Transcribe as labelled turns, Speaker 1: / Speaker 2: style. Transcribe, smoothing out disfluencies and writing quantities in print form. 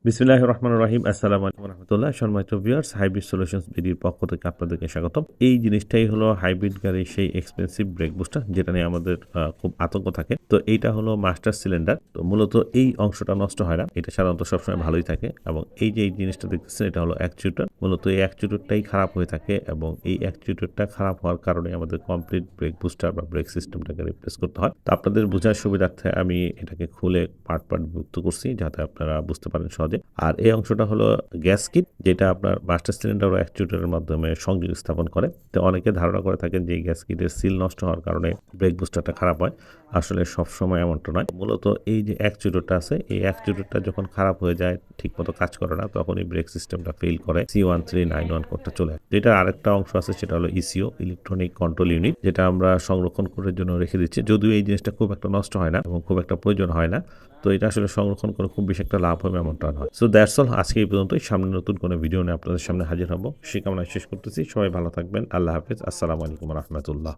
Speaker 1: বিসমিল্লাহির রহমানির রহিম। আসসালামু আলাইকুম রহমতুল্লাহ। সম্মানিত ভিউয়ার্স, হাইব্রিড সলিউশনস বিডির পক্ষ থেকে আপনাদেরকে স্বাগতম। এই জিনিসটাই হলো হাইব্রিড গাড়ির সেই এক্সপেন্সিভ ব্রেক বুস্টার, যেটা নিয়ে আমাদের খুব আতঙ্ক থাকে। তো এইটা হলো মাস্টার সিলিন্ডার। তো মূলত এই অংশটা নষ্ট হয় না, এটা সাধারণত সবসময় ভালোই থাকে। এবং এই যে এই জিনিসটা দেখতেছেন, এটা হলো অ্যাকচুয়েটর। মূলত এই অ্যাকচুয়েটরটাই খারাপ হয়ে থাকে এবং এই অ্যাকচুয়েটরটা খারাপ হওয়ার কারণে আমাদের কমপ্লিট ব্রেক বুস্টার বা ব্রেক সিস্টেমটাকে রিপ্লেস করতে হয়। তো আপনাদের বোঝার সুবিধার্থে আমি এটাকে খুলে পার্ট পার্ট যুক্ত করছি, যাতে আপনারা বুঝতে পারেন সহজে। আর এই অংশটা হলো গ্যাস কিট, যেটা আপনার মাস্টার সিলিন্ডার ও অ্যাকচুয়েটরের মাধ্যমে সংযোগ স্থাপন করে। তো অনেকে ধারণা করে থাকেন যে এই গ্যাস কিটের সিল নষ্ট হওয়ার কারণে ব্রেক বুস্টারটা খারাপ হয়। আসলে সবসময় এমনটা নয়। মূলত এই যে অ্যাকচুয়েটরটা আছে, এই অ্যাকচুয়েটরটা যখন খারাপ হয়ে যায়, ঠিকমতো কাজ করে না, তখন এই ব্রেক সিস্টেমটা ফেল করে C1391 কোডটা চলে আসে। যেটা আরেকটা অংশ আছে, সেটা হলো ইসিও, ইলেকট্রনিক কন্ট্রোল ইউনিট, যেটা আমরা সংরক্ষণ করার জন্য রেখে দিচ্ছি। যদিও এই জিনিসটা খুব একটা নষ্ট হয় না এবং খুব একটা প্রয়োজন হয় না, তো এটা আসলে সংরক্ষণ করে খুব বেশি একটা লাভ হবে এমনটা নয়। So that's all. আজকে এই পর্যন্তই। সামনে নতুন কোনো ভিডিও নিয়ে আপনাদের সামনে হাজির হব। সে কামনায় শেষ করতেছি। সবাই ভালো থাকবেন। আল্লাহ হাফেজ। আসসালামু আলাইকুম রহমতুল্লাহ।